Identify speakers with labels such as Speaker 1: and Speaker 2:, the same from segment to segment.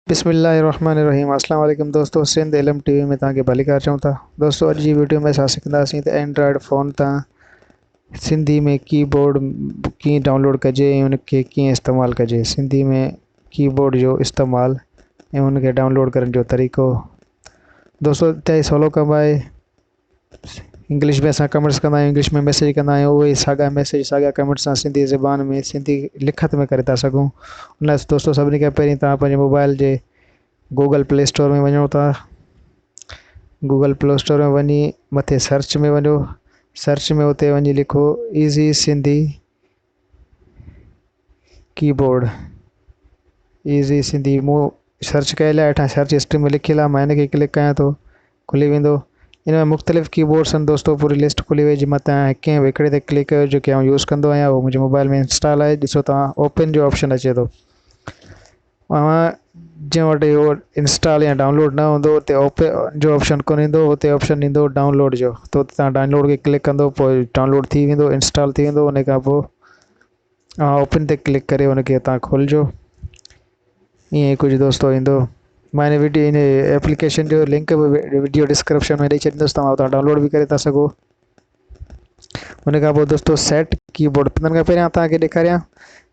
Speaker 1: बिस्मिल्लाहिर्रहमानिर्रहीम। अस्सलाम वालेकुम दोस्तों, सिंध इल्म टीवी में तव्हांखे भली कार चऊं था। दोस्तों, अॼु जी वीडियो में असां सिखंदासीं त एंड्रॉयड फ़ोन तां सिंधी में कीबोर्ड कीअं डाउनलोड कजे ऐं उनखे कीअं इस्तेमालु कजे। सिंधी में कीबोर्ड जो इस्तेमालु ऐं उनखे डाउनलोड करण जो तरीक़ो। दोस्तों, तय सवलो कमु आहे। इंग्लिश में असां कमेंट्स कंदा आहियूं, इंग्लिश में मैसेज कंदा आहियूं, उहे साॻा मैसेज साॻा कमेंट्स असां सिंधी ज़बान में सिंधी लिखत में करे था सघूं। उन लाइ दोस्तों सभिनी खां पहिरीं तव्हां पंहिंजे मोबाइल जे गूगल प्ले स्टोर में वञो था। गूगल प्ले स्टोर में वञी मथे सर्च में वञो। सर्च में उते वञी लिखो easy Sindhi keyboard. Easy Sindhi मूं सर्च कयल आहे, हेठां सर्च हिस्ट्री में लिखियलु आहे। मां हिन खे क्लिक कयां थो, खुली वेंदो। इन में मुख़्तलिफ़ कीबोर्ड्स आहिनि दोस्तों, पूरी लिस्ट खुली वई। जंहिं मथां कंहिं हिकिड़े ते क्लिक कयो जेके आउं यूज़ कंदो आहियां, उहो मुंहिंजे मोबाइल में इंस्टॉल आहे। ॾिसो तव्हां, ओपन जो ऑप्शन अचे थो। जंहिं वटि इहो इंस्टॉल या डाउनलोड न हूंदो उते ओपन जो ऑप्शन कोन ईंदो, उते ऑप्शन ईंदो डाउनलोड जो। त उते तव्हां डाउनलोड खे क्लिक कंदो, पोइ डाउनलोड थी वेंदो, इंस्टॉल थी वेंदो। उन खां पोइ ओपन ते क्लिक करे उनखे तव्हां खोलिजो। ईअं कुझु दोस्तों ईंदो। मां इन एप्लीकेशन जो लिंक बि वीडियो डिस्क्रिप्शन में ॾेई छॾींदुसि, तव्हां उतां डाउनलोड बि करे था सघो। उन खां पोइ दोस्तों सेट कीबोर्ड। उन खां पहिरियां तव्हांखे ॾेखारियां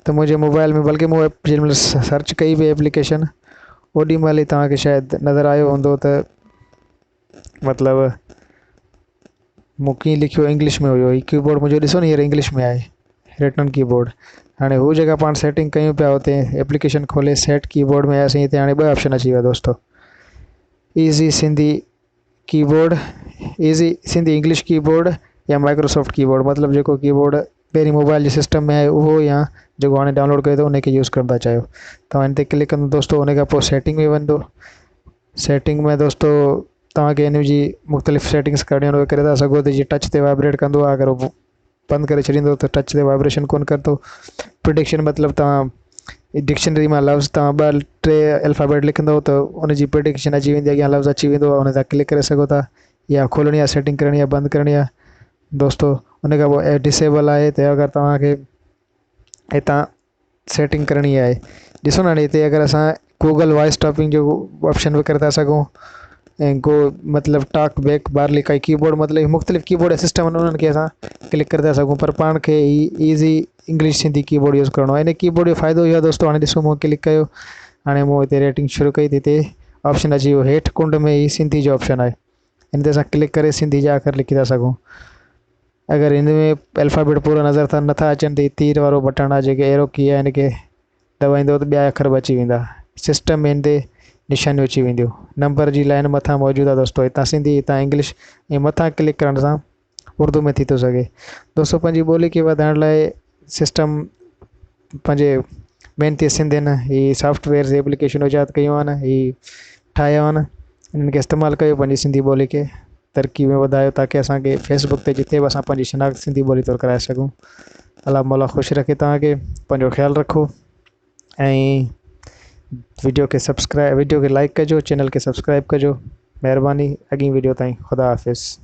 Speaker 1: त मुंहिंजे मोबाइल में, बल्कि मूं जंहिं महिल सर्च कई बि एप्लीकेशन, ओॾी महिल ई तव्हांखे शायदि नज़र आयो हूंदो त मतिलबु मूं कीअं लिखियो इंग्लिश में हुयो। हीउ कीबोर्ड मुंहिंजो ॾिसो न, हींअर इंग्लिश में आहे, रिटन कीबोर्ड। हाणे हू जेका पाण सेटिंग कयूं पिया, उते एप्लीकेशन खोले सेट कीबोर्ड में आयासीं। हिते हाणे ॿ ऑप्शन अची विया दोस्तों, easy Sindhi keyboard, easy Sindhi English keyboard या माइक्रोसॉफ्ट कीबोर्ड। मतिलबु जेको कीबोर्ड पहिरीं मोबाइल जे सिस्टम में आहे उहो, या जेको हाणे डाउनलोड कयो अथव उनखे यूज़ करणु था चाहियो। तव्हां हिन ते क्लिक कंदो दोस्तों। उन खां पोइ सेटिंग में वेंदो। सेटिंग में दोस्तों तव्हांखे हिन जी मुख़्तलिफ़ सेटिंग्स करणियूं आहिनि, उहे करे था सघो। त जीअं टच ते वाइब्रेट कंदो आहे, अगरि उहो बंदि करे छॾींदो त टच ते वाइब्रेशन कोन कंदो। प्रिडिक्शन मतिलबु तव्हां डिक्शनरी मां लफ़्ज़ तव्हां 2-3 अल्फ़ाबेट लिखंदव त उनजी प्रिडिक्शन अची वेंदी, अॻियां लफ़्ज़ अची वेंदो आहे। उन ते क्लिक करे सघो था, या खोलणी आहे सेटिंग करणी आहे, बंदि करणी आहे दोस्तों। उन खां पोइ डिसेबल आहे त अगरि तव्हांखे हितां सेटिंग करणी आहे, ॾिसो न हाणे हिते अगरि असां गूगल वॉइस टॉकिंग जो ऑप्शन बि करे था सघूं, ऐं मतिलबु टॉक बैक बारली काई कीबोर्ड, मतिलबु मुख़्तलिफ़ कीबोर्ड सिस्टम आहिनि, उन्हनि खे असां क्लिक करे था सघूं। पर पाण खे easy English Sindhi keyboard use करिणो आहे। इन कीबोर्ड जो फ़ाइदो इहो आहे दोस्तों, हाणे ॾिसो मूं क्लिक कयो, हाणे मूं हिते रेटिंग शुरू कई, हिते ऑप्शन अची वियो, हेठि कुंड में ई सिंधी जो ऑप्शन आहे। हिन ते असां क्लिक करे सिंधी जा अखर लिखी था सघूं। अगरि हिन में अल्फ़ाबेट पूरा नज़र नथा अचनि त तीर वारो बटण आहे, जेके एरो की आहे, हिनखे दबाईंदो त ॿिया अखर बि अची वेंदा। सिस्टम में हिन ते निशानियूं अची वेंदियूं। नंबर जी लाइन मथां मौजूदु आहे दोस्तों, हितां सिंधी हितां इंग्लिश, ऐं मथां क्लिक करण सां उर्दू में थी थो सघे। दोस्तों, पंहिंजी ॿोली खे वधाइण लाइ सिस्टम पंहिंजे महिनती सिंधियुनि हीअ सॉफ्टवेयर एप्लीकेशन इजाद कयूं आहिनि, हीअ ठाहिया आहिनि। इन्हनि खे इस्तेमालु कयो, पंहिंजी सिंधी ॿोली खे तरक़ी में वधायो, ताकी असांखे फेसबुक ते जिते बि असां पंहिंजी शिनाख़त सिंधी ॿोली तौरु कराए सघूं। अल्लाह मौला ख़ुशि रखे तव्हांखे। पंहिंजो ख़्यालु रखो ऐं वीडियो खे लाइक कजो, चैनल खे सब्सक्राइब कजो। महिरबानी। अॻी वीडियो ताईं ख़ुदा हाफ़िज़।